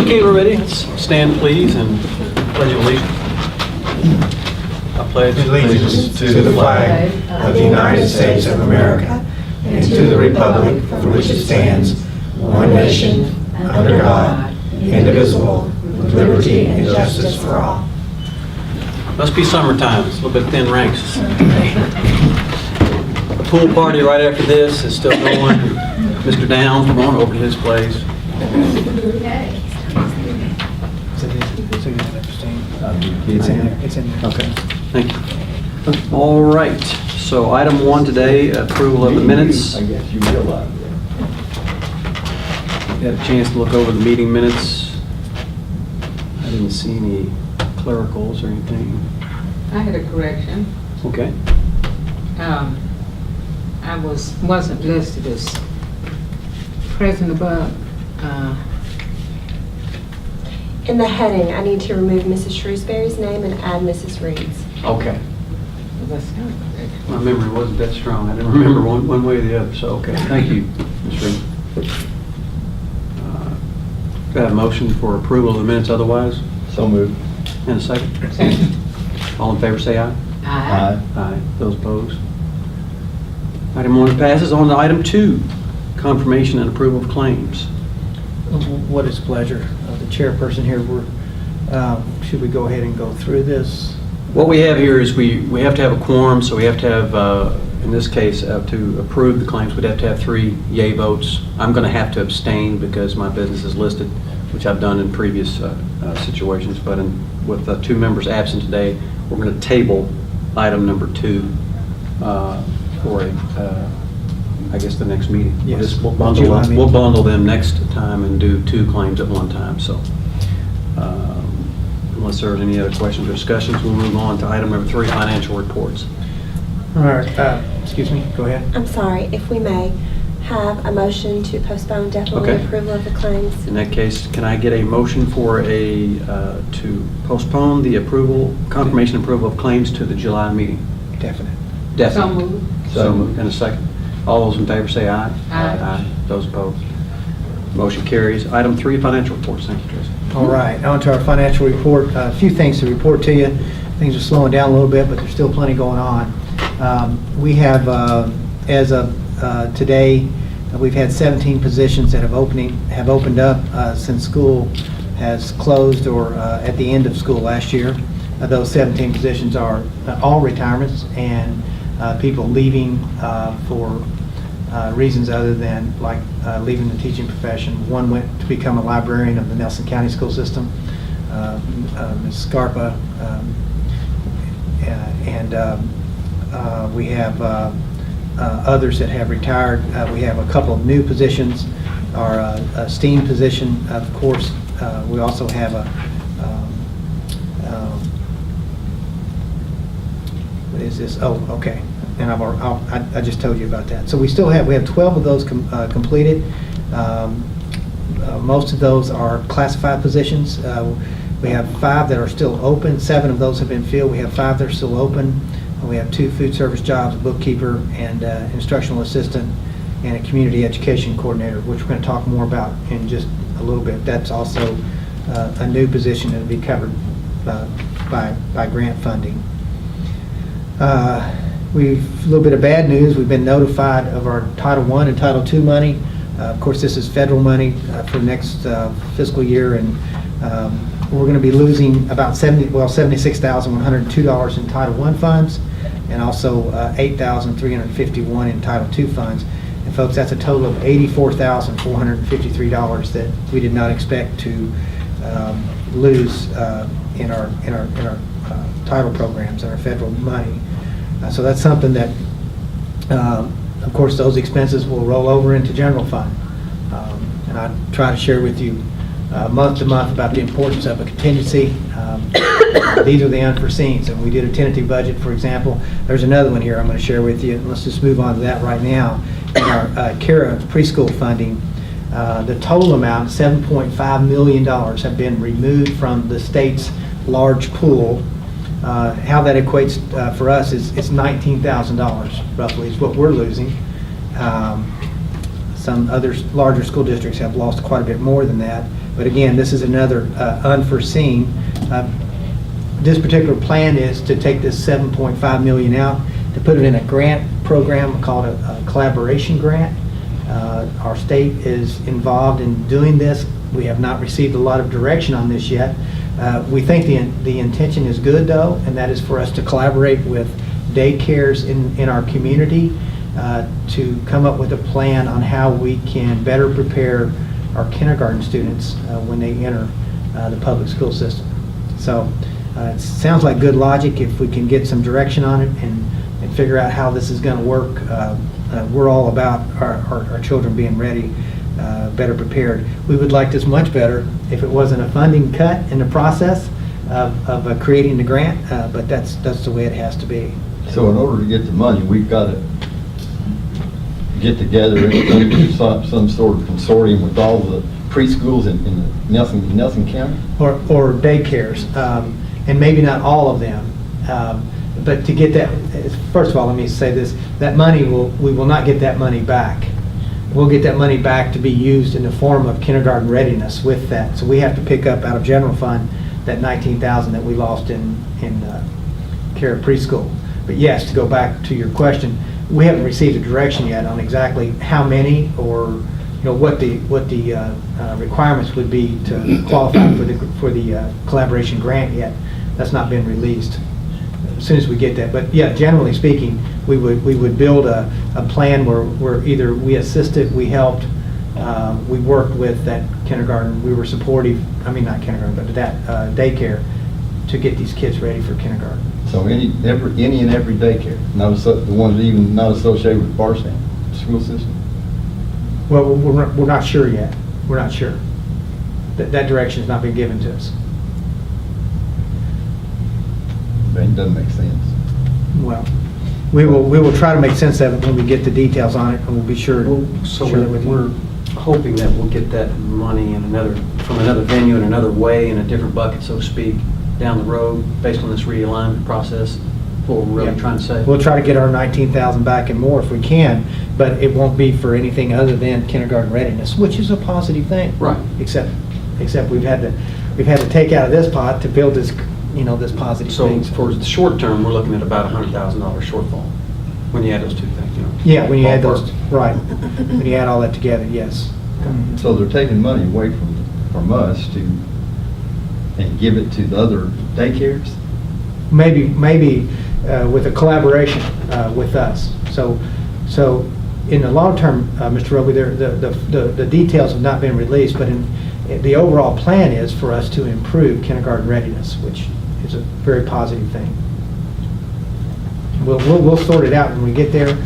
Okay, we're ready. Let's stand, please, and pledge allegiance. I pledge Allegiance to the flag of the United States of America and to the republic for which it stands, one nation, under God, indivisible, with liberty and justice for all. Must be summertime. It's a little bit thin ranks. The pool party right after this is still going. Mr. Downs, we're going over to his place. It's in there. It's in there. Okay. Thank you. All right. So item 1 today, approval of the minutes. I guess you realize that. You had a chance to look over the meeting minutes. I didn't see any clericals or anything. I had a correction. Okay. I wasn't listed as present above. In the heading, I need to remove Mrs. Shrewsbury's name and add Mrs. Reed's. Okay. That's not correct. My memory wasn't that strong. I didn't remember one way or the other. So, okay. Thank you, Ms. Reed. Do I have a motion for approval of the minutes otherwise? So moved. And a second? Second. All in favor, say aye. Aye. Aye. Those opposed? Item 1 passes. On to item 2, confirmation and approval of claims. What is pleasure of the chairperson here? Should we go ahead and go through this? What we have here is we have to have a quorum, so we have to have, in this case, to approve the claims, we'd have to have 3 yay votes. I'm going to have to abstain because my business is listed, which I've done in previous situations, but with 2 members absent today, we're going to table item number 2 for I guess the next meeting. Yes. We'll July meeting. we'll bundle them next time and do 2 claims at one time. So unless there's any other questions or discussions, we'll move on to item number 3, financial reports. All right, excuse me, go ahead. I'm sorry, if we may have a motion to postpone definitely Okay. approval of the claims. In that case, can I get a motion for to postpone the confirmation approval of claims to the July meeting? Definite. So Definitely. moved. So moved. And a second. All those in favor say aye. Aye. Those opposed? Motion carries. Item 3, financial reports. Thank you, Tracy. All right, on to our financial report. A few things to report to you. Things are slowing down a little bit, but there's still plenty going on. We have, as of today, we've had 17 positions that have opened up since school has closed or at the end of school last year. Those 17 positions are all retirements and people leaving for reasons other than like leaving the teaching profession. One went to become a librarian of the Nelson County school system, Ms. Scarpa, and we have others that have retired. We have a couple of new positions. Our STEAM position, of course. We also have what is this? Oh, okay. And I just told you about that. So we have 12 of those completed. Most of those are classified positions. We have 5 that are still open. 7 of those have been filled. We have 5 that are still open. We have 2 food service jobs, a bookkeeper and instructional assistant, and a community education coordinator, which we're going to talk more about in just a little bit. That's also a new position that will be covered by grant funding. A little bit of bad news. We've been notified of our Title I and Title II money. Of course, this is federal money for next fiscal year, and we're going to be losing about $76,102 in Title I funds, and also $8,351 in Title II funds. And folks, that's a total of $84,453 that we did not expect to lose in our title programs and our federal money. So that's something that, of course, those expenses will roll over into general fund. And I try to share with you month to month about the importance of a contingency. These are the unforeseens, and we did a tentative budget, for example. There's another one here I'm going to share with you. Let's just move on to that right now. In our CARA preschool funding, the total amount, $7.5 million, have been removed from the state's large pool. How that equates for us is it's $19,000 roughly is what we're losing. Some other larger school districts have lost quite a bit more than that. But again, this is another unforeseen. This particular plan is to take this $7.5 million out, to put it in a grant program called a collaboration grant. Our state is involved in doing this. We have not received a lot of direction on this yet. We think the intention is good, though, and that is for us to collaborate with daycares in our community to come up with a plan on how we can better prepare our kindergarten students when they enter the public school system. So it sounds like good logic. If we can get some direction on it and figure out how this is going to work, we're all about our children being ready, better prepared. We would like this much better if it wasn't a funding cut in the process of creating the grant, but that's the way it has to be. So in order to get the money, we've got to get together and do some sort of consortium with all the preschools in Nelson County? Or daycares, and maybe not all of them. But to get that, first of all, let me say this, that money, we will not get that money back. We'll get that money back to be used in the form of kindergarten readiness with that. So we have to pick up out of general fund that $19,000 that we lost in care of preschool. But yes, to go back to your question, we haven't received a direction yet on exactly how many or what the requirements would be to qualify for the collaboration grant yet. That's not been released. As soon as we get that, but yeah, generally speaking, we would build a plan where either we assisted, we helped, we worked with that kindergarten, we were supportive. I mean, not kindergarten, but that daycare to get these kids ready for kindergarten. So any and every daycare, the ones even not associated with Bardstown school system? Well, we're not sure yet. We're not sure. That direction has not been given to us. That doesn't make sense. Well, we will try to make sense of it when we get the details on it, and we'll be sure. So share it with you. we're hoping that we'll get that money from another venue in another way, in a different bucket, so to speak, down the road, based on this realignment process. What we're really Yeah. trying to say. We'll try to get our 19,000 back and more if we can, but it won't be for anything other than kindergarten readiness, which is a positive thing. Right. Except we've had to take out of this pot to build this, this positive So thing. for the short term, we're looking at about $100,000 shortfall when you add those two things. Yeah, when you add those, Ballpark. right. When you add all that together, yes. So they're taking money away from us and give it to the other daycares? Maybe with a collaboration with us. So in the long term, Mr. Roby, the details have not been released, but the overall plan is for us to improve kindergarten readiness, which is a very positive thing. We'll sort it out when we get there.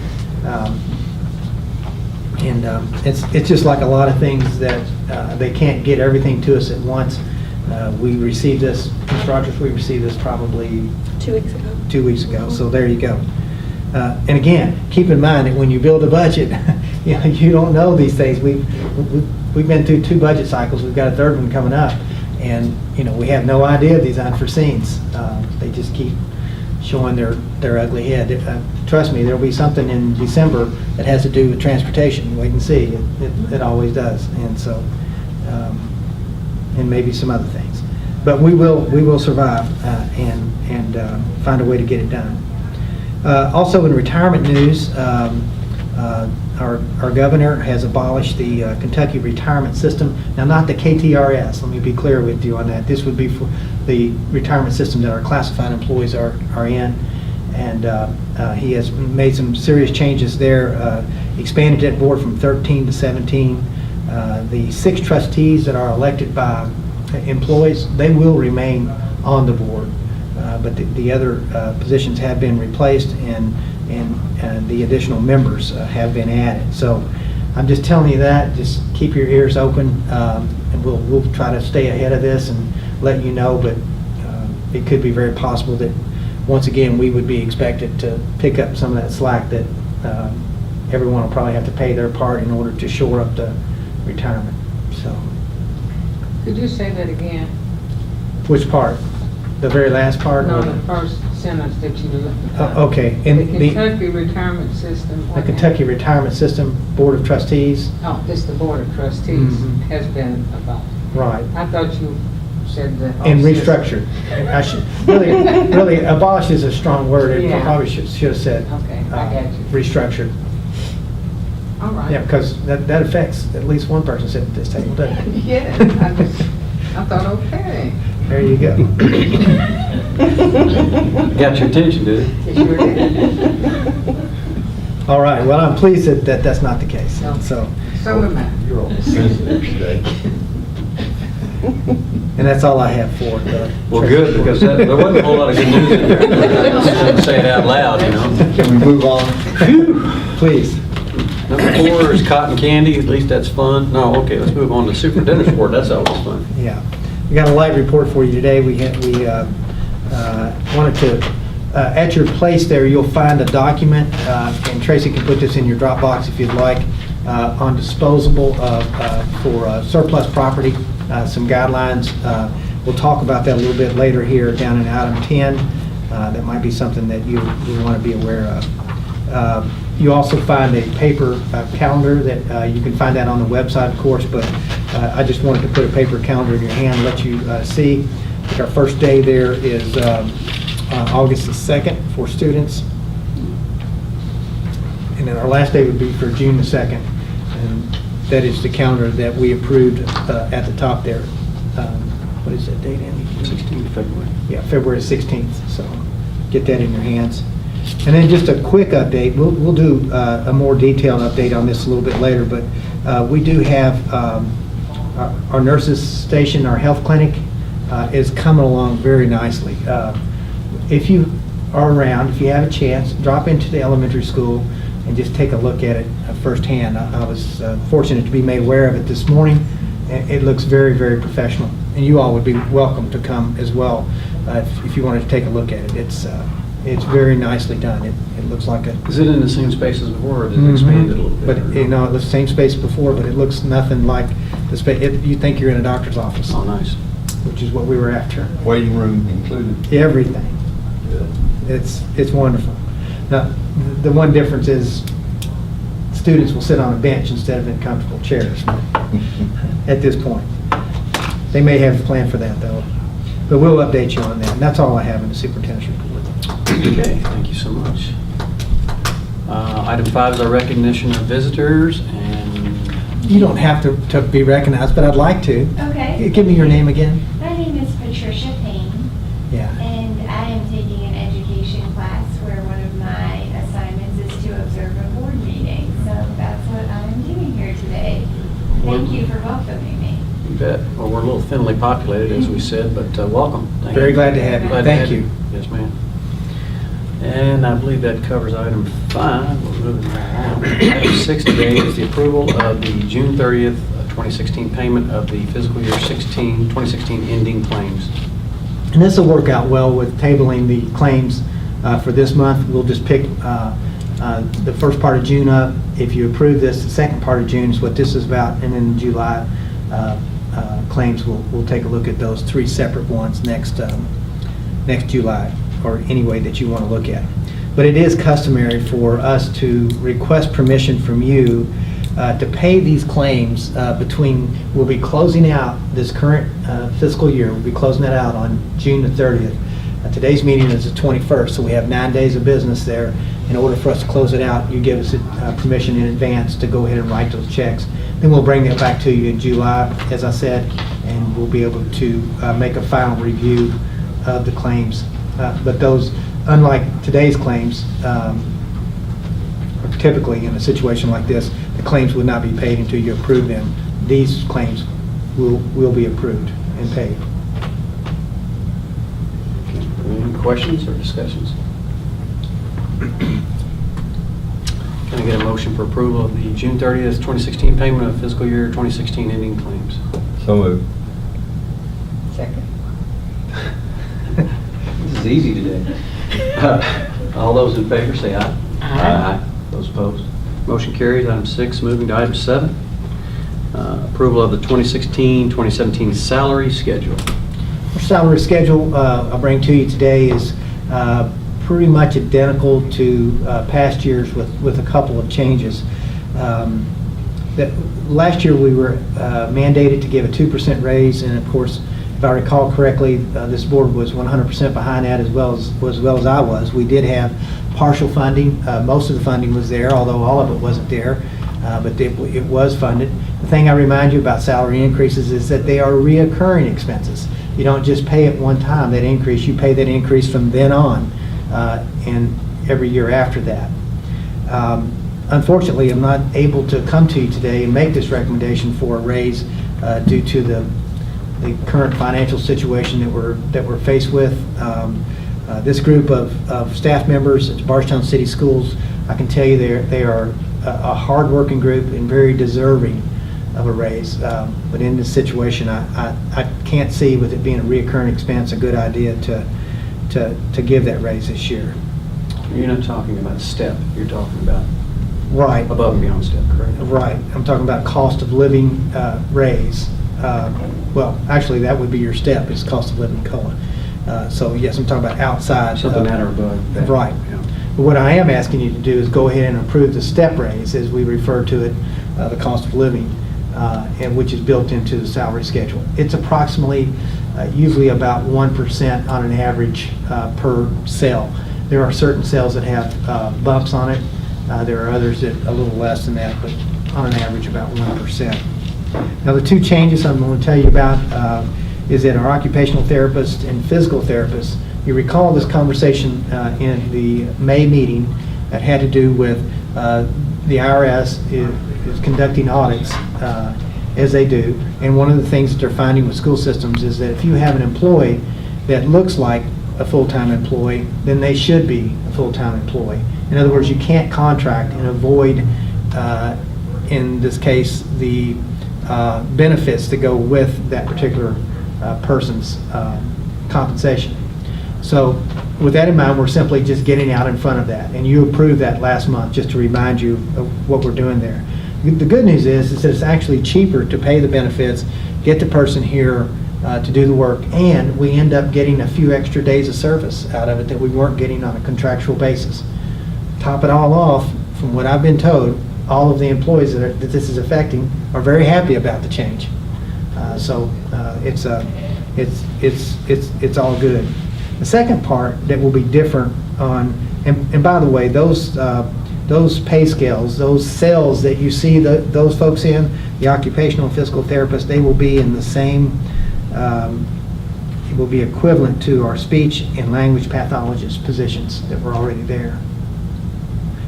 It's just like a lot of things that they can't get everything to us at once. We received this, Mr. Rogers, we received this probably 2 weeks ago. 2 weeks ago, so there you go. And again, keep in mind that when you build a budget, you don't know these things. We've been through 2 budget cycles. We've got a third one coming up, and we have no idea of these unforeseens. They just keep showing their ugly head. Trust me, there'll be something in December that has to do with transportation. Wait and see. It always does, and so and maybe some other things. But we will survive and find a way to get it done. Also in retirement news, our governor has abolished the Kentucky retirement system. Now, not the KTRS, let me be clear with you on that. This would be for the retirement system that our classified employees are in. And he has made some serious changes there, expanded that board from 13 to 17. The 6 trustees that are elected by employees, they will remain on the board. But the other positions have been replaced and the additional members have been added. So I'm just telling you that, just keep your ears open, and we'll try to stay ahead of this and let you know, but it could be very possible that once again we would be expected to pick up some of that slack that everyone will probably have to pay their part in order to shore up the retirement. So, Could you say that again? which part? The very last part? No, the first sentence that you looked at. Okay. The In Kentucky retirement system. the Kentucky Retirement System Board of Trustees. Oh, it's the Board of Trustees Mhm. has been about. Right. I thought you said the. whole And system. restructured. I should, really, abolish is a strong word. It Yeah. probably should have said. Okay, I got you. Restructured. All right. Yeah, because that affects at least one person sitting at this table, doesn't it? Yeah, I thought, okay. There you go. Got your attention, did it? It sure did. All right, well, I'm pleased that that's not the case, No. so, So am I. You're all sensitive today. and that's all I have for the. Well, good, because there wasn't a whole lot of good news in there. I just didn't say it out loud, you know? Can we move on? Please. Number 4 is cotton candy, at least that's fun. No, okay, let's move on to superintendent's report, that's always fun. Yeah, we got a light report for you today. We wanted to, at your place there, you'll find a document, and Tracy can put this in your Dropbox if you'd like, on disposable for surplus property, some guidelines. We'll talk about that a little bit later here down in item 10. That might be something that you want to be aware of. You also find a paper calendar that you can find that on the website, of course, but I just wanted to put a paper calendar in your hand and let you see. I think our first day there is August the 2nd for students. And then our last day would be for June the 2nd. And that is the calendar that we approved at the top there. What is that date, Andy? 16th of February. Yeah, February 16th, so get that in your hands. And then just a quick update, we'll do a more detailed update on this a little bit later, but we do have our nurses station, our health clinic is coming along very nicely. If you are around, if you have a chance, drop into the elementary school and just take a look at it firsthand. I was fortunate to be made aware of it this morning. It looks very, very professional, and you all would be welcome to come as well if you wanted to take a look at it. It's very nicely done. It looks like a... Is it in the same space as before, or did it expand it a little bit? But, you know, the same space before, but it looks nothing like the space, you think you're in a doctor's office, Oh, nice. which is what we were after. Waiting room included. Everything. Good. It's wonderful. Now, the one difference is students will sit on a bench instead of in comfortable chairs at this point. They may have a plan for that, though. But we'll update you on that. And that's all I have in the superintendent's report. Okay, thank you so much. Item 5 is our recognition of visitors, and You don't have to be recognized, but I'd like to. Okay. Give me your name again. My name is Patricia Payne, Yeah. and I am taking an education class where one of my assignments is to observe a board meeting. So that's what I'm doing here today. Thank you for welcoming me. you bet. Well, we're a little thinly populated, as we said, but welcome. Thank Very you. glad to have you. Glad to Thank have you. Yes, ma'am. And I believe that covers item 5. We're moving right on. Item 6 today is the approval of the June 30th, 2016 payment of the fiscal year 2016 ending claims. And this will work out well with tabling the claims for this month. We'll just pick the first part of June up. If you approve this, the second part of June is what this is about, and then July claims, we'll take a look at those 3 separate ones next July, or any way that you want to look at it. But it is customary for us to request permission from you to pay these claims we'll be closing out this current fiscal year, we'll be closing that out on June the 30th. Today's meeting is the 21st, so we have 9 days of business there. In order for us to close it out, you give us permission in advance to go ahead and write those checks. Then we'll bring that back to you in July, as I said, and we'll be able to make a final review of the claims. But those, unlike today's claims, typically in a situation like this, the claims would not be paid until you approve them. These claims will be approved and paid. Any questions or discussions? Can I get a motion for approval of the June 30th, 2016 payment of fiscal year 2016 ending claims? So moved. Second. This is easy today. All those in favor say aye. Aye. Those opposed? Motion carries. Item 6, moving to item 7. Approval of the 2016-2017 salary schedule. Our salary schedule I'll bring to you today is pretty much identical to past years with a couple of changes. that last year we were mandated to give a 2% raise, and of course, if I recall correctly, this board was 100% behind that as well as I was. We did have partial funding. Most of the funding was there, although all of it wasn't there, but it was funded. The thing I remind you about salary increases is that they are reoccurring expenses. You don't just pay it one time, that increase. You pay that increase from then on and every year after that. Unfortunately, I'm not able to come to you today and make this recommendation for a raise due to the current financial situation that we're faced with. This group of staff members at Bardstown City Schools, I can tell you they are a hard-working group and very deserving of a raise. But in this situation, I can't see, with it being a reoccurring expense, a good idea to give that raise this year. You're not talking about a step, you're talking about Right. above and beyond step, correct? Right. I'm talking about cost of living raise. Well, actually, that would be your step, is cost of living COLA. So yes, I'm talking about outside. Something that or above that. Right. Yeah. But what I am asking you to do is go ahead and approve the step raise, as we refer to it, the cost of living, and which is built into the salary schedule. It's approximately, usually about 1% on an average per cell. There are certain cells that have bumps on it. There are others that a little less than that, but on an average about 1%. Now, the two changes I'm going to tell you about is that our occupational therapist and physical therapist, you recall this conversation in the May meeting that had to do with the IRS is conducting audits as they do, and one of the things that they're finding with school systems is that if you have an employee that looks like a full-time employee, then they should be a full-time employee. In other words, you can't contract and avoid, in this case, the benefits that go with that particular person's compensation. So with that in mind, we're simply just getting out in front of that. And you approved that last month, just to remind you of what we're doing there. The good news is that it's actually cheaper to pay the benefits, get the person here to do the work, and we end up getting a few extra days of service out of it that we weren't getting on a contractual basis. Top it all off, from what I've been told, all of the employees that this is affecting are very happy about the change. So it's all good. The second part that will be different on, and by the way, those pay scales, those cells that you see those folks in, the occupational and physical therapists, they will be in the same, it will be equivalent to our speech and language pathologist positions that were already there.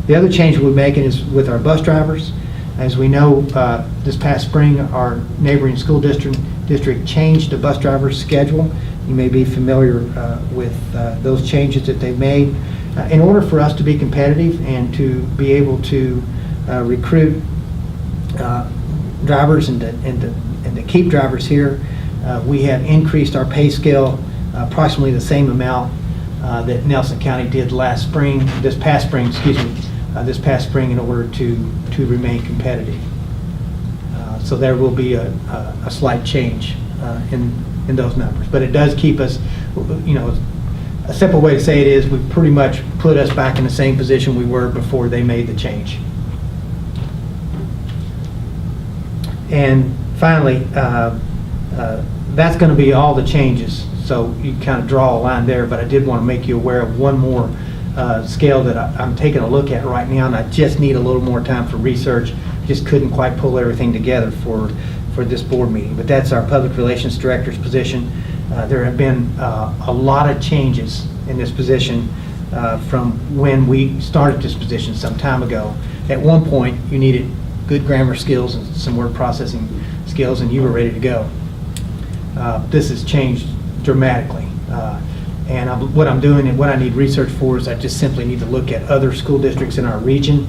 The other change we're making is with our bus drivers. As we know, this past spring, our neighboring school district changed the bus driver's schedule. You may be familiar with those changes that they've made. In order for us to be competitive and to be able to recruit drivers and to keep drivers here, we have increased our pay scale approximately the same amount that Nelson County did this past spring in order to remain competitive. So there will be a slight change in those numbers, but it does keep us, a simple way to say it is we've pretty much put us back in the same position we were before they made the change. And finally, that's going to be all the changes. So you kind of draw a line there, but I did want to make you aware of one more scale that I'm taking a look at right now, and I just need a little more time for research. Just couldn't quite pull everything together for this board meeting. But that's our public relations director's position. There have been a lot of changes in this position from when we started this position some time ago. At one point, you needed good grammar skills and some word processing skills, and you were ready to go. This has changed dramatically. And what I'm doing and what I need research for is I just simply need to look at other school districts in our region.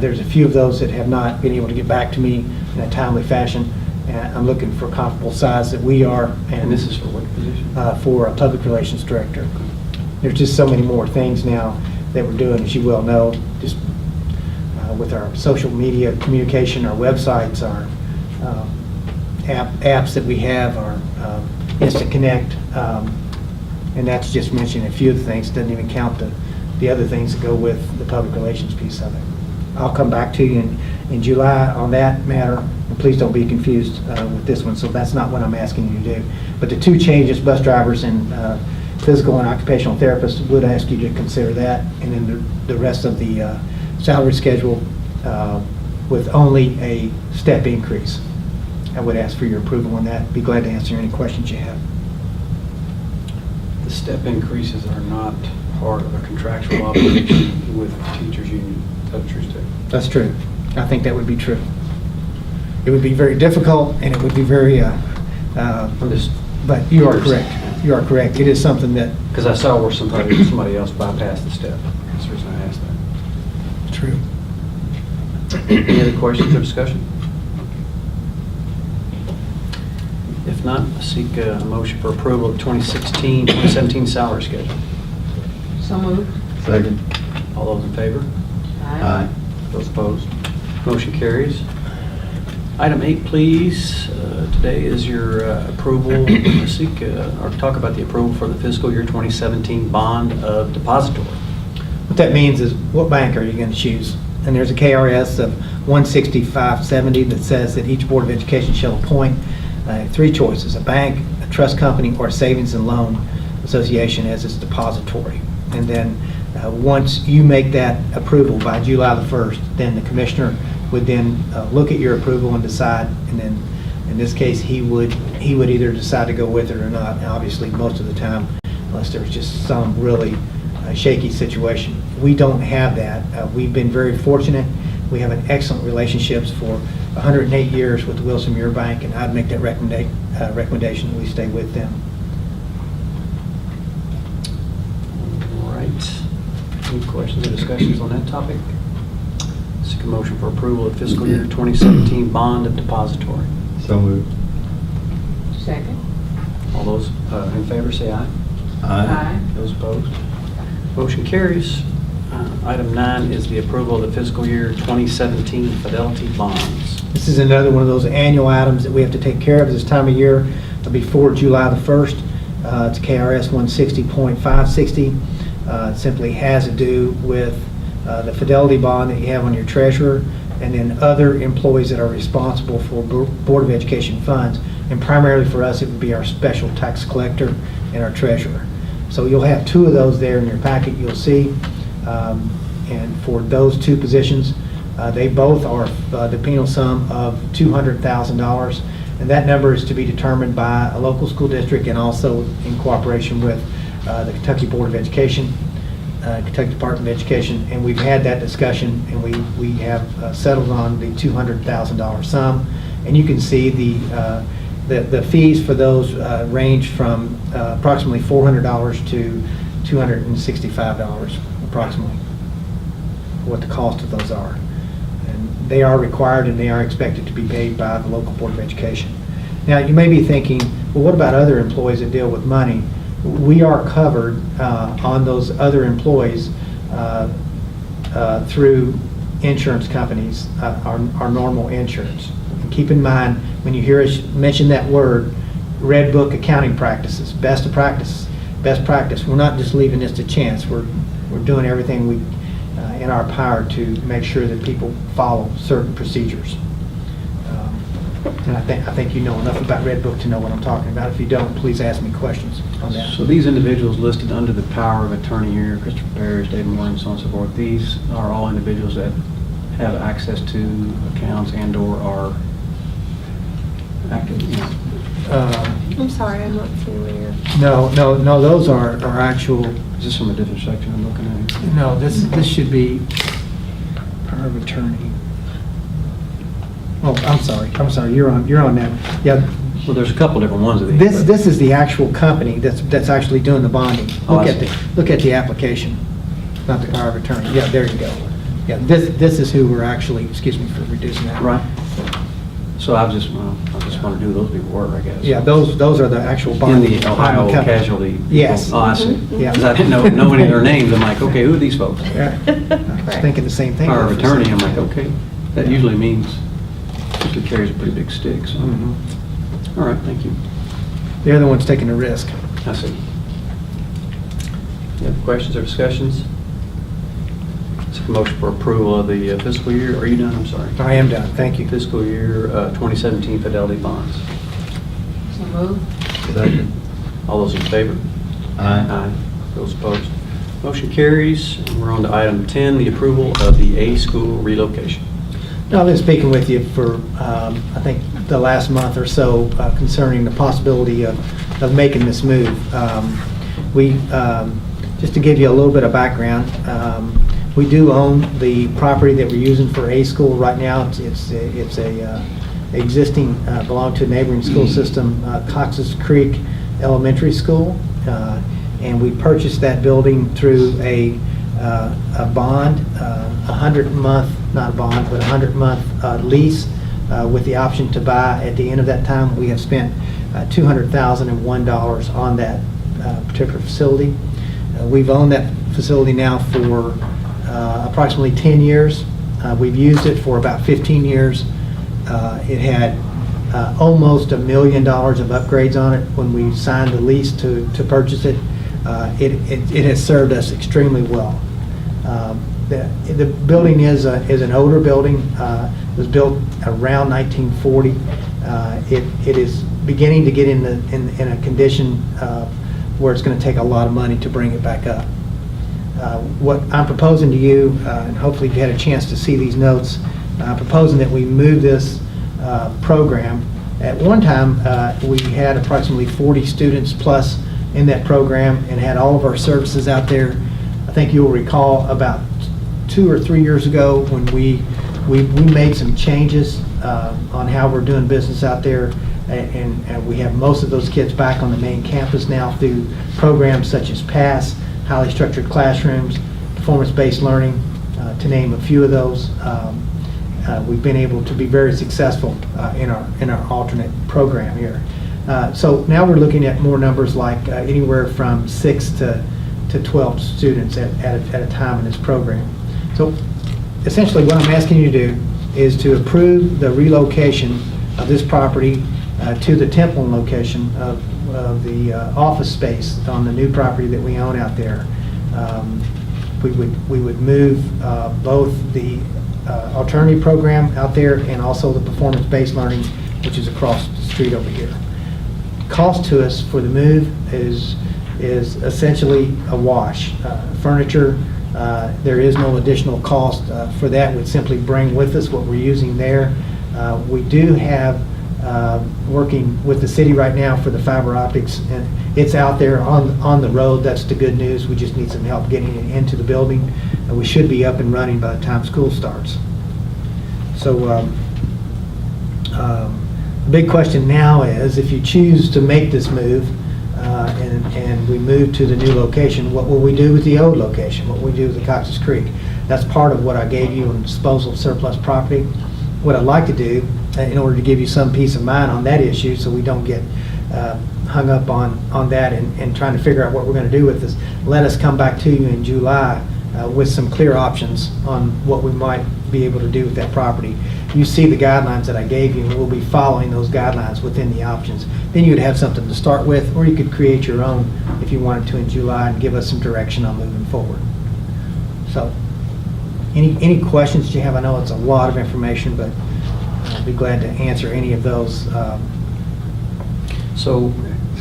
There's a few of those that have not been able to get back to me in a timely fashion. And I'm looking for comparable size that we are. And this is for what position? For a public relations director. There's just so many more things now that we're doing, as you well know, just with our social media communication, our websites, our apps that we have, our Instant Connect, and that's just mentioning a few of the things. Doesn't even count the other things that go with the public relations piece of it. I'll come back to you in July on that matter. And please don't be confused with this one, so that's not what I'm asking you to do. But the two changes, bus drivers and physical and occupational therapists, would ask you to consider that. And then the rest of the salary schedule with only a step increase. I would ask for your approval on that. Be glad to answer any questions you have. The step increases are not part of a contractual obligation with the teachers' union. Is that true, Steve? That's true. I think that would be true. It would be very difficult, and it would be very, I'm just, but you are correct. You are correct. It is something that... because I saw where somebody else bypassed the step. That's the reason I asked that. True. Any other questions or discussion? If not, I seek a motion for approval of 2017 salary schedule. So moved. Second. All those in favor? Aye. Those opposed? Motion carries. Item 8, please. Today is your approval, seek, or talk about the approval for the fiscal year 2017 bond of depository. What that means is, what bank are you going to choose? And there's a KRS of 16570 that says that each Board of Education shall appoint 3 choices: a bank, a trust company, or a savings and loan association as its depository. And then once you make that approval by July the 1st, then the commissioner would then look at your approval and decide, and then in this case, he would either decide to go with it or not. And obviously, most of the time, unless there's just some really shaky situation. We don't have that. We've been very fortunate. We have an excellent relationships for 108 years with the Wilson Muir Bank, and I'd make that recommendation that we stay with them. All right. Any questions or discussions on that topic? Seek a motion for approval of fiscal year 2017 bond of depository. So moved. Second. All those in favor say aye. Aye. Those opposed? Motion carries. Item 9 is the approval of the fiscal year 2017 fidelity bonds. This is another one of those annual items that we have to take care of this time of year before July the 1st. It's KRS 160.560. It simply has to do with the fidelity bond that you have on your treasurer, and then other employees that are responsible for Board of Education funds. And primarily for us, it would be our special tax collector and our treasurer. So you'll have 2 of those there in your packet, you'll see. And for those 2 positions, they both are the penal sum of $200,000. And that number is to be determined by a local school district and also in cooperation with the Kentucky Board of Education, Kentucky Department of Education. And we've had that discussion, and we have settled on the $200,000 sum. And you can see the fees for those range from approximately $400 to $265 approximately, what the cost of those are. And they are required and they are expected to be paid by the local Board of Education. Now, you may be thinking, well, what about other employees that deal with money? We are covered on those other employees through insurance companies, our normal insurance. And keep in mind, when you hear us mention that word, Red Book accounting practices, best practice, we're not just leaving this to chance. We're doing everything we in our power to make sure that people follow certain procedures. And I think you know enough about Red Book to know what I'm talking about. If you don't, please ask me questions on that. So these individuals listed under the power of attorney here, Christopher Parrish, David Moore, and so on and so forth, these are all individuals that have access to accounts and/or are active, you know. I'm sorry, I'm not familiar. No, those are actual, Is this from a different section I'm looking at? no, this should be power of attorney. Oh, I'm sorry, you're on that. Yeah, Well, there's a couple different ones of these. this is the actual company that's actually doing the bonding. Oh, I Look at the application, not the power of attorney. Yeah, there you go. Yeah, this is who we're actually, excuse me for reducing that. Right. So I just wondered who those people were, I guess. Yeah, those are the actual In bonding. the Ohio company. casualty. people. Yes. Oh, I see. Yeah. Because I didn't know any of their names. I'm like, okay, who are these folks? Yeah. I was thinking the same thing. Power of attorney, I'm like, okay. That usually means, usually carries a pretty big stick, so. Mhm. All right, thank you. They're the ones taking the risk. I see. You have questions or discussions? Seek a motion for approval of the fiscal year, are you done? I'm sorry. I am done, thank you. Fiscal year 2017 Fidelity Bonds. So move. Second. All those in favor? Aye. Those opposed? Motion carries. And we're on to item 10, the approval of the A school relocation. Now, I've been speaking with you for, I think, the last month or so concerning the possibility of making this move. Just to give you a little bit of background, we do own the property that we're using for A school right now. It's existing, belong to a neighboring school system, Cox's Creek Elementary School. And we purchased that building through a bond, 100-month, not a bond, but 100-month lease with the option to buy at the end of that time. We have spent $200,001 on that particular facility. We've owned that facility now for approximately 10 years. We've used it for about 15 years. It had almost $1 million of upgrades on it when we signed the lease to purchase it. It has served us extremely well. The building is an older building. It was built around 1940. It is beginning to get in a condition where it's going to take a lot of money to bring it back up. What I'm proposing to you, and hopefully you've had a chance to see these notes, I'm proposing that we move this program. At one time, we had approximately 40 students plus in that program and had all of our services out there. I think you'll recall about 2 or 3 years ago when we made some changes on how we're doing business out there, and we have most of those kids back on the main campus now through programs such as PASS, highly structured classrooms, performance-based learning, to name a few of those. We've been able to be very successful in our alternate program here. So now we're looking at more numbers like anywhere from 6 to 12 students at a time in this program. So essentially what I'm asking you to do is to approve the relocation of this property to the Temple location of the office space on the new property that we own out there. We would move both the alternative program out there and also the performance-based learning, which is across the street over here. Cost to us for the move is essentially a wash. Furniture, there is no additional cost for that. We'd simply bring with us what we're using there. We do have working with the city right now for the fiber optics, and it's out there on the road. That's the good news. We just need some help getting it into the building, and we should be up and running by the time school starts. So the big question now is, if you choose to make this move and we move to the new location, what will we do with the old location? What will we do with the Cox's Creek? That's part of what I gave you on disposal of surplus property. What I'd like to do, in order to give you some peace of mind on that issue so we don't get hung up on that and trying to figure out what we're going to do with this, let us come back to you in July with some clear options on what we might be able to do with that property. You see the guidelines that I gave you, and we'll be following those guidelines within the options. Then you'd have something to start with, or you could create your own if you wanted to in July and give us some direction on moving forward. So, any questions that you have? I know it's a lot of information, but I'd be glad to answer any of those. So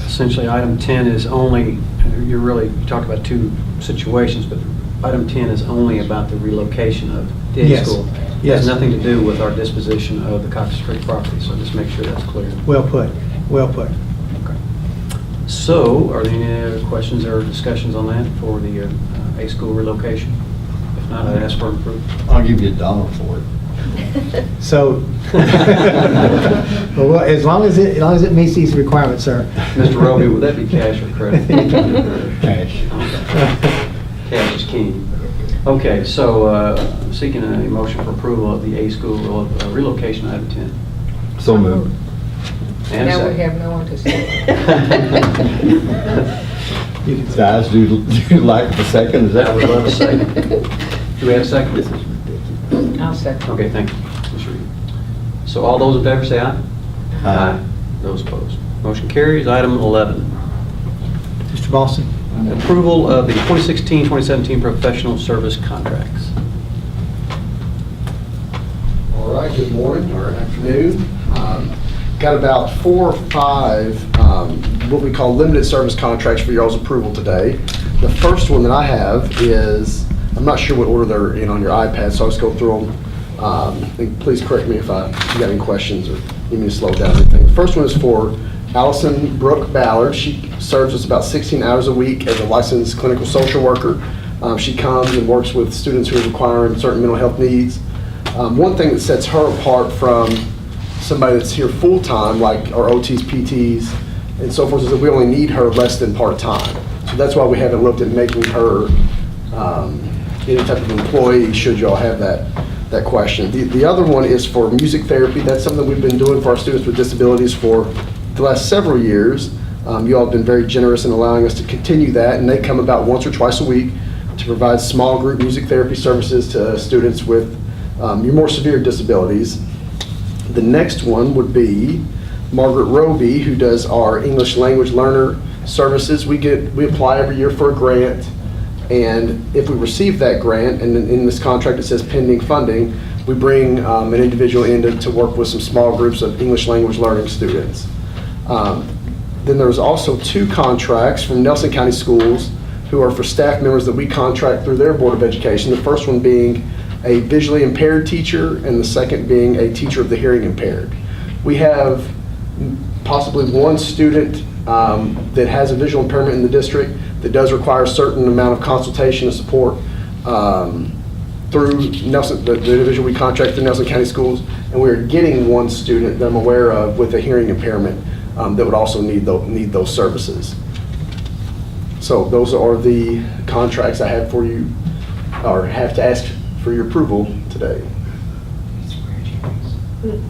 essentially, item 10 is only, you talked about two situations, but item 10 is only about the relocation of the A Yes. school. It Yes. has nothing to do with our disposition of the Cox's Creek property, so just make sure that's clear. Well put, well put. Okay. So, are there any other questions or discussions on that for the A school relocation? If not, I'd ask for approval. I'll give you $1 for it. So, well, as long as it meets these requirements, sir. Mr. Roby, would that be cash or credit? Cash. Cash is king. Okay, so seeking a motion for approval of the A school relocation, item 10. So moved. And a Now we second. have no one to say. You can say. Guys, do you like the second? Is that I would love a second. Do we have a second? I'll second. Okay, thank you. Ms. Reed. So all those in favor say aye. Aye. Those opposed. Motion carries. Item 11. Mr. Boston? Approval of the 2016-2017 professional service contracts. All right, good morning or afternoon. Got about 4 or 5 what we call limited service contracts for y'all's approval today. The first one that I have is, I'm not sure what order they're in on your iPad, so I'll just go through them. And please correct me if you got any questions or need me to slow down or anything. The first one is for Allison Brooke Ballard. She serves us about 16 hours a week as a licensed clinical social worker. She comes and works with students who are requiring certain mental health needs. One thing that sets her apart from somebody that's here full-time, like our OTs, PTs, and so forth, is that we only need her less than part-time. So that's why we haven't looked at making her any type of employee, should y'all have that question. The other one is for music therapy. That's something we've been doing for our students with disabilities for the last several years. You all have been very generous in allowing us to continue that, and they come about once or twice a week to provide small group music therapy services to students with your more severe disabilities. The next one would be Margaret Roby, who does our English language learner services. We apply every year for a grant, and if we receive that grant, and in this contract it says pending funding, we bring an individual in to work with some small groups of English language learning students. Then there's also 2 contracts from Nelson County Schools who are for staff members that we contract through their Board of Education. The first one being a visually impaired teacher, and the second being a teacher of the hearing impaired. We have possibly one student that has a visual impairment in the district that does require a certain amount of consultation and support through Nelson, the individual we contract through Nelson County Schools, and we're getting one student that I'm aware of with a hearing impairment that would also need those services. So those are the contracts I have for you, or have to ask for your approval today.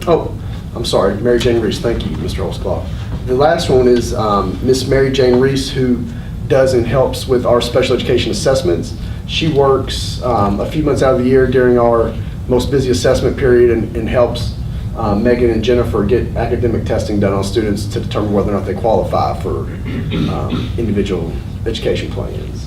Oh, I'm sorry, Mary Jane Reese. Thank you, Mr. Holtzclaw. The last one is Miss Mary Jane Reese, who does and helps with our special education assessments. She works a few months out of the year during our most busy assessment period and helps Megan and Jennifer get academic testing done on students to determine whether or not they qualify for individual education plans.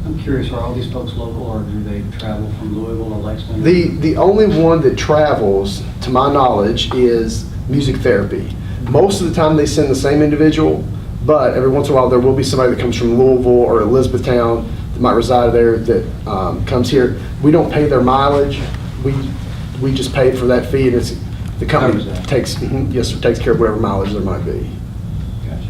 I'm curious, are all these folks local, or do they travel from Louisville or Lexington? The only one that travels, to my knowledge, is music therapy. Most of the time they send the same individual, but every once in a while there will be somebody that comes from Louisville or Elizabethtown that might reside there that comes here. We don't pay their mileage. We just pay for that fee, and it's the company takes care of whatever mileage there might be. Gotcha.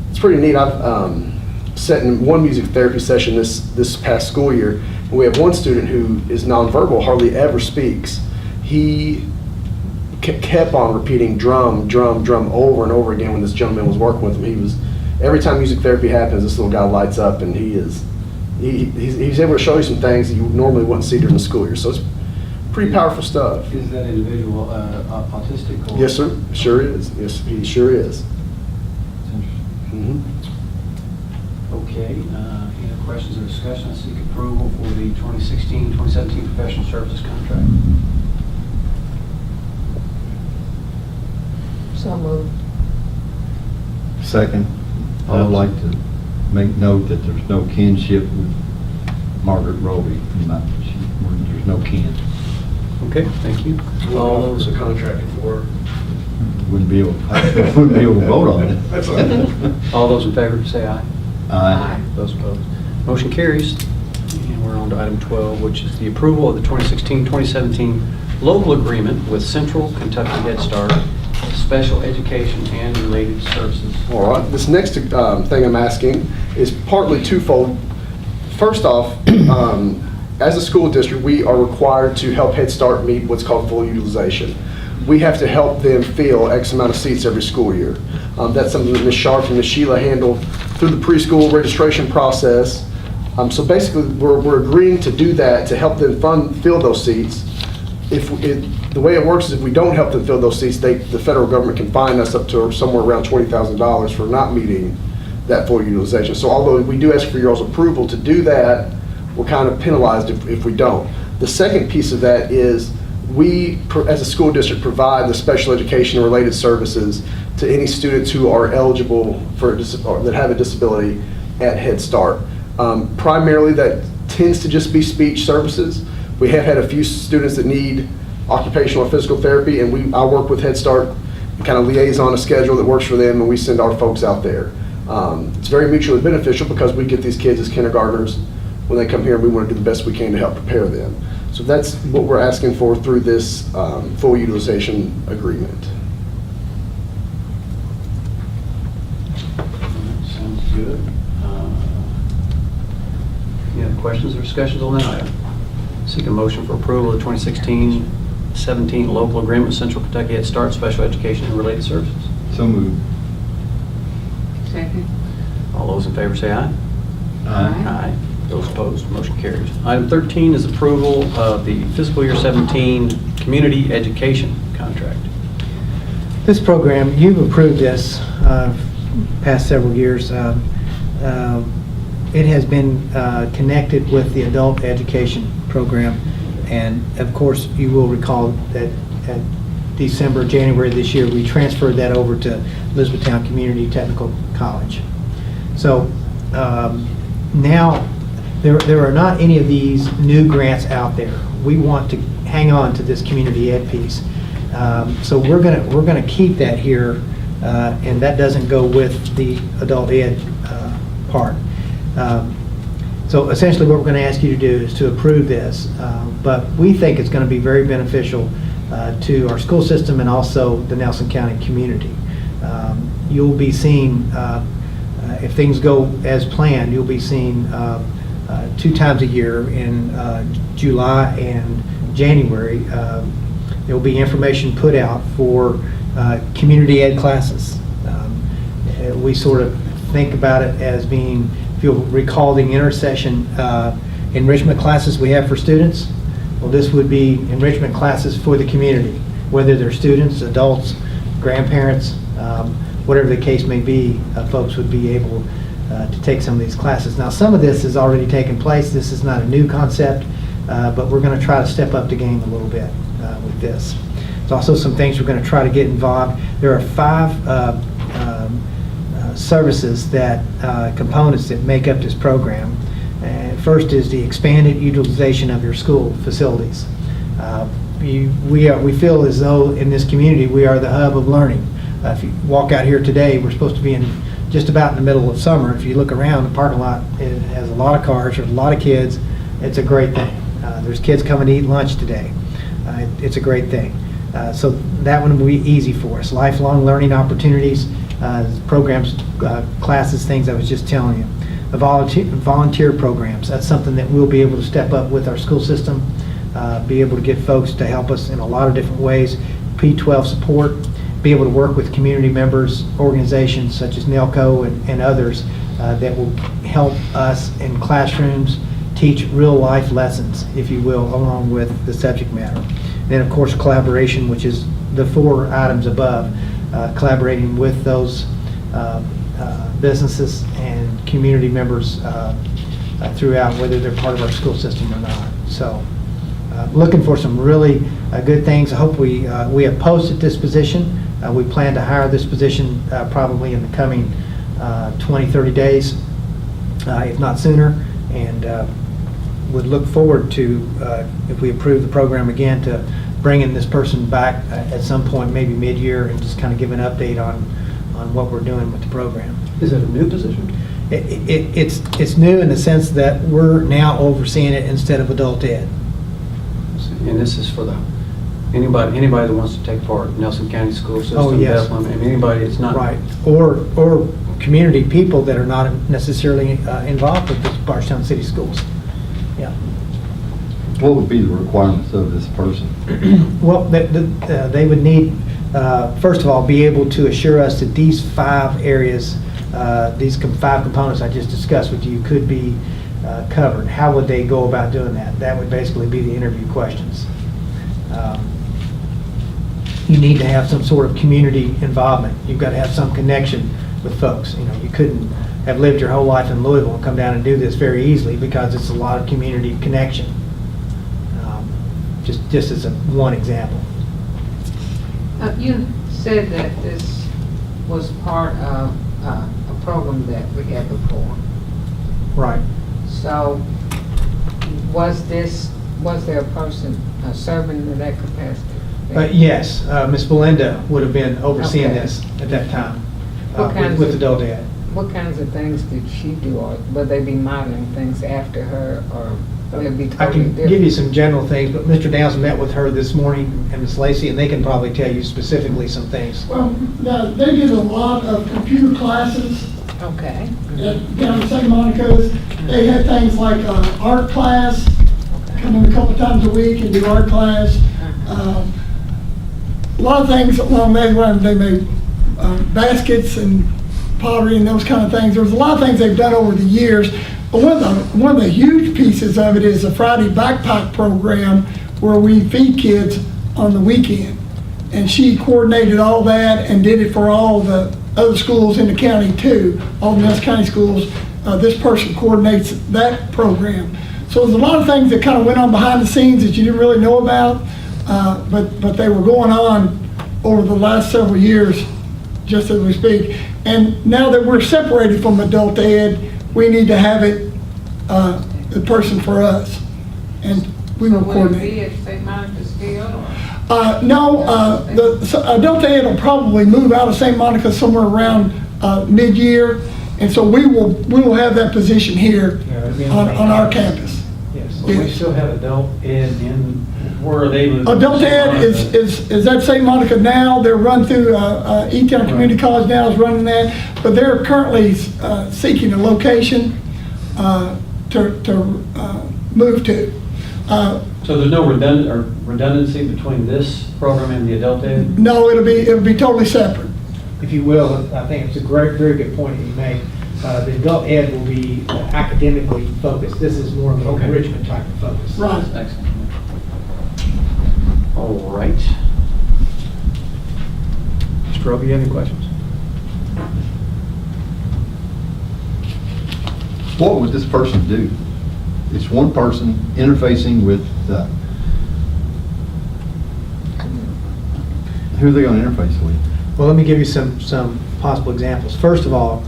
It's pretty neat. I've sat in one music therapy session this past school year, and we have one student who is nonverbal, hardly ever speaks. He kept on repeating drum, drum, drum over and over again when this gentleman was working with him. Every time music therapy happens, this little guy lights up, and he's able to show you some things that you normally wouldn't see during the school year. So it's pretty powerful stuff. Is that individual autistic? Or? Yes, sir. Sure is. Yes, he sure is. Mm-hmm. Okay, any other questions or discussion? I seek approval for the 2016-2017 professional services contract. So moved. Second, I would like to make note that there's no kinship with Margaret Roby. There's no kin. Okay, thank you. All those are contracted for. Wouldn't be able to vote on it. That's all right. All those in favor, say aye. Aye. Those opposed. Motion carries. And we're on to item 12, which is the approval of the 2016-2017 local agreement with Central Kentucky Head Start, special education and related services. All right, this next thing I'm asking is partly twofold. First off, as a school district, we are required to help Head Start meet what's called full utilization. We have to help them fill X amount of seats every school year. That's something that Ms. Sharp and Ms. Sheila handle through the preschool registration process. So basically, we're agreeing to do that to help them fill those seats. The way it works is if we don't help them fill those seats, the federal government can fine us up to somewhere around $20,000 for not meeting that full utilization. So although we do ask for your all's approval to do that, we're kind of penalized if we don't. The second piece of that is we, as a school district, provide the special education and related services to any students who are eligible for that have a disability at Head Start. Primarily that tends to just be speech services. We have had a few students that need occupational or physical therapy, and I work with Head Start, kind of liaison a schedule that works for them, and we send our folks out there. It's very mutually beneficial because we get these kids as kindergartners when they come here, and we want to do the best we can to help prepare them. So that's what we're asking for through this full utilization agreement. Sounds good. Any other questions or discussions on that item? Seek a motion for approval of the 2016-17 local agreement with Central Kentucky Head Start Special Education and Related Services. So moved. Second. All those in favor say aye. Aye. Aye. Those opposed, motion carries. Item 13 is approval of the fiscal year 17 community education contract. This program, you've approved this past several years. It has been connected with the adult education program, and of course, you will recall that at December, January this year, we transferred that over to Elizabethtown Community Technical College. So now, there are not any of these new grants out there. We want to hang on to this community ed piece. So we're gonna keep that here, and that doesn't go with the adult ed part. So essentially what we're going to ask you to do is to approve this, but we think it's going to be very beneficial to our school system and also the Nelson County community. You'll be seeing, if things go as planned, you'll be seeing 2 times a year in July and January. There will be information put out for community ed classes. We sort of think about it as being, if you'll recall the intersession enrichment classes we have for students, well, this would be enrichment classes for the community, whether they're students, adults, grandparents, whatever the case may be, folks would be able to take some of these classes. Now, some of this has already taken place. This is not a new concept, but we're going to try to step up the game a little bit with this. There's also some things we're going to try to get involved. There are 5 services components that make up this program. First is the expanded utilization of your school facilities. We feel as though in this community we are the hub of learning. If you walk out here today, we're supposed to be in just about in the middle of summer. If you look around, the parking lot, it has a lot of cars, there's a lot of kids. It's a great thing. There's kids coming to eat lunch today. It's a great thing. So that one will be easy for us. Lifelong learning opportunities, programs, classes, things I was just telling you. The volunteer programs, that's something that we'll be able to step up with our school system, be able to get folks to help us in a lot of different ways. P-12 support, be able to work with community members, organizations such as NELCO and others that will help us in classrooms teach real life lessons, if you will, along with the subject matter. Then, of course, collaboration, which is the 4 items above, collaborating with those businesses and community members throughout, whether they're part of our school system or not. So, looking for some really good things. I hope we have posted this position. We plan to hire this position probably in the coming 20-30 days, if not sooner, and would look forward to, if we approve the program again, to bringing this person back at some point, maybe mid-year, and just kind of give an update on what we're doing with the program. Is it a new position? It's new in the sense that we're now overseeing it instead of adult ed. And this is for anybody that wants to take part, Nelson County School System, Oh, yes. Bethlehem, and anybody that's not. Right, or community people that are not necessarily involved with the Bardstown City Schools. Yeah. What would be the requirements of this person? Well, they would need, first of all, be able to assure us that these 5 areas, these 5 components I just discussed with you could be covered. How would they go about doing that? That would basically be the interview questions. You need to have some sort of community involvement. You've got to have some connection with folks. You know, you couldn't have lived your whole life in Louisville and come down and do this very easily because it's a lot of community connection. Just as one example. You said that this was part of a program that we had before. Right. So was this Was there a person serving in that capacity? Yes, Ms. Belinda would have been overseeing Okay. this at that time What kinds with of- adult ed. What kinds of things did she do, or would they be modeling things after her, or will it be I totally can different? give you some general things, but Mr. Downs met with her this morning and Ms. Lacy, and they can probably tell you specifically some things. Well, they did a lot of computer classes Okay. down at St. Monica's. They had things like art class, come in a couple times a week and do art class. A lot of things along that line. They made baskets and pottery and those kind of things. There's a lot of things they've done over the years. But one of the huge pieces of it is a Friday backpack program where we feed kids on the weekend. And she coordinated all that and did it for all the other schools in the county too, all the Nelson County schools. This person coordinates that program. So there's a lot of things that kind of went on behind the scenes that you didn't really know about, but they were going on over the last several years, just as we speak. And now that we're separated from adult ed, we need to have it, the person for us. And we will Will it coordinate. be at St. Monica's still, or? No, the adult ed will probably move out of St. Monica somewhere around mid-year. And so we will have that position here Yeah, it'll be on our campus. Yes. Well, we still have adult ed in, where are they living? Adult ed is at St. Monica now. They're run through, E-Town Community College now is running that. But they're currently seeking a location to move to. So there's no redundancy between this program and the adult ed? No, it'll be totally separate. If you will, I think it's a very good point that you make. The adult ed will be academically focused. This is more of an Okay. enrichment type of focus. Right. Excellent. All right. Mr. Roby, you have any questions? What would this person do? It's one person interfacing with, who are they going to interface with? Well, let me give you some possible examples. First of all,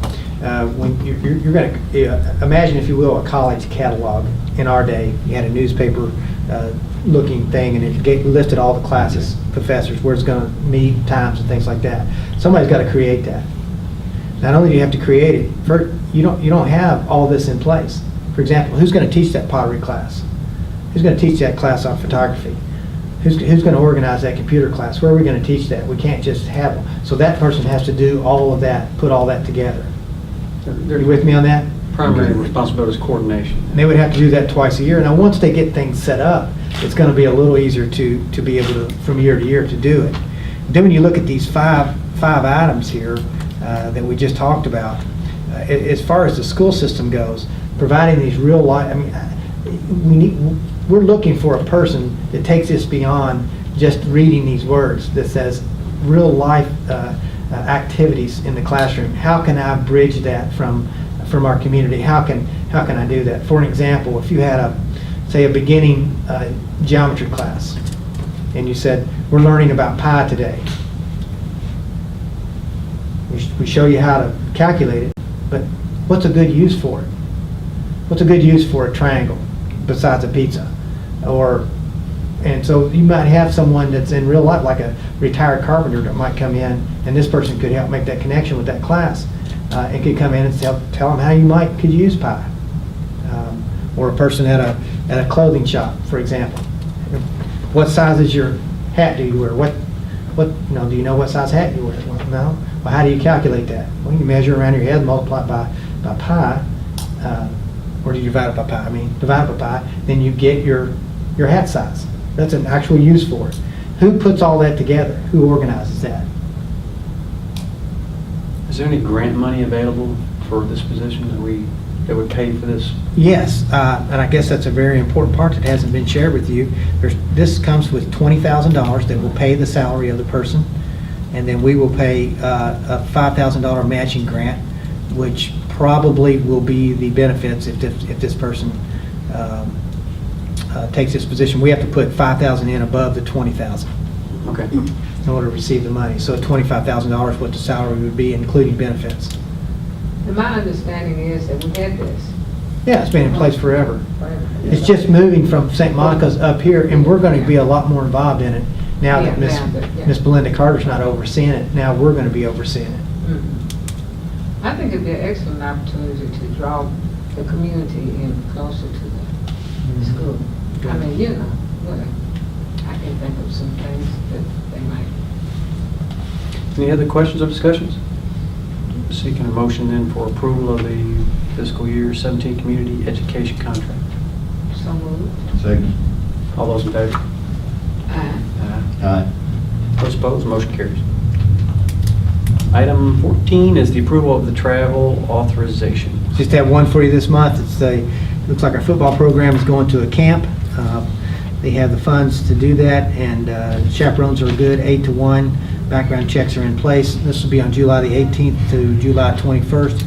when you're going to imagine, if you will, a college catalog. In our day, you had a newspaper looking thing, and it listed all the classes, professors, where it's going to meet, times, and things like that. Somebody's got to create that. Not only do you have to create it, you don't have all this in place. For example, who's going to teach that pottery class? Who's going to teach that class on photography? Who's going to organize that computer class? Where are we going to teach that? We can't just have them. So that person has to do all of that, put all that together. Are you with me on that? Primary responsibility is coordination. And they would have to do that twice a year. Now, once they get things set up, it's going to be a little easier to be able to, from year to year, to do it. Then when you look at these five items here that we just talked about, as far as the school system goes, providing these real life, we're looking for a person that takes this beyond just reading these words, that says real life activities in the classroom. How can I bridge that from our community? How can I do that? For an example, if you had say a beginning geometry class, and you said, we're learning about pi today. We show you how to calculate it, but what's a good use for it? What's a good use for a triangle besides a pizza? And so you might have someone that's in real life, like a retired carpenter, that might come in, and this person could help make that connection with that class. And could come in and tell them how you could use pi. Or a person at a clothing shop, for example. What size is your hat do you wear? Do you know what size hat you wear? Well, no. Well, how do you calculate that? Well, you measure around your head, multiply by pi, or do you divide it by pi? Divide it by pi, then you get your hat size. That's an actual use for it. Who puts all that together? Who organizes that? Is there any grant money available for this position that would pay for this? Yes, and I guess that's a very important part that hasn't been shared with you. This comes with $20,000 that will pay the salary of the person, and then we will pay a $5,000 matching grant, which probably will be the benefits if this person takes this position. We have to put $5,000 in above the $20,000 Okay. in order to receive the money. So $25,000 what the salary would be, including benefits. And my understanding is that we had this Yeah, it's been in place forever. It's just moving from St. Monica's up here, and we're going to be a lot more involved in it now that Yeah, now that, yeah. Miss Belinda Carter's not overseeing it. Now we're going to be overseeing it. Mhm. I think it'd be an excellent opportunity to draw the community in closer to the school. I mean, you know, really, I can think of some things that they might. Any other questions or discussions? Seeking a motion then for approval of the fiscal year 17 community education contract. So moved. Second. All those in favor? Aye. Those opposed, motion carries. Item 14 is the approval of the travel authorization. Just have one for you this month. Looks like our football program is going to a camp. They have the funds to do that, and chaperones are good, 8 to 1. Background checks are in place. This will be on July the 18th to July 21st,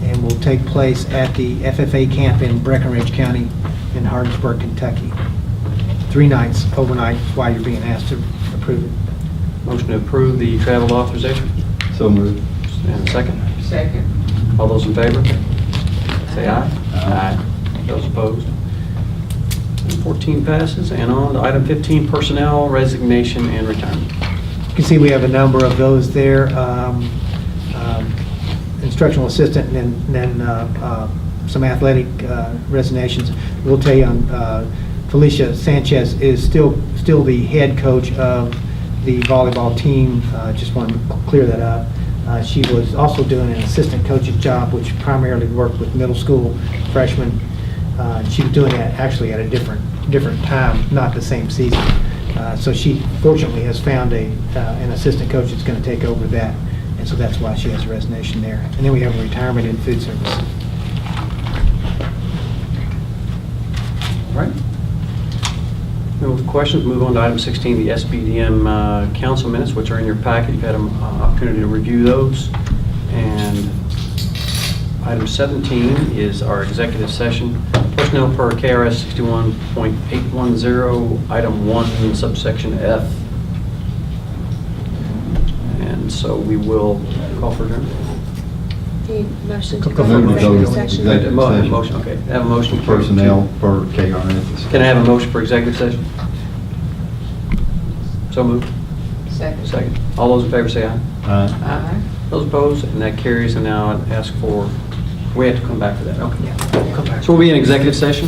and will take place at the FFA camp in Breckenridge County in Hardinsburg, Kentucky. 3 nights, overnight, is why you're being asked to approve it. Motion to approve the travel authorization. So moved. And a second. Second. All those in favor? Say aye. Aye. Those opposed? And 14 passes. And on to item 15, personnel, resignation, and retirement. You can see we have a number of those there. Instructional assistant, and then some athletic resignations. We'll tell you, Felicia Sanchez is still the head coach of the volleyball team. Just want to clear that up. She was also doing an assistant coach's job, which primarily worked with middle school freshmen. She was doing that actually at a different time, not the same season. So she fortunately has found an assistant coach that's going to take over that, and so that's why she has a resignation there. And then we have a retirement in food service. All right. No questions. Move on to item 16, the SBDM council minutes, which are in your packet. You've had an opportunity to review those. And item 17 is our executive session. Personnel per KRS 61.810, item 1, subsection F. And so we will call for adjournment. Need motion to Go go for into it. executive session? Executive session. Motion, okay. Have a motion. Personnel per KRS. Can I have a motion for executive session? So moved. Second. Second. All those in favor say aye. Aye. Aye. Those opposed, and that carries. And now I'd ask for, we have to come back for that. Okay. Yeah, come back. So we'll be in executive session.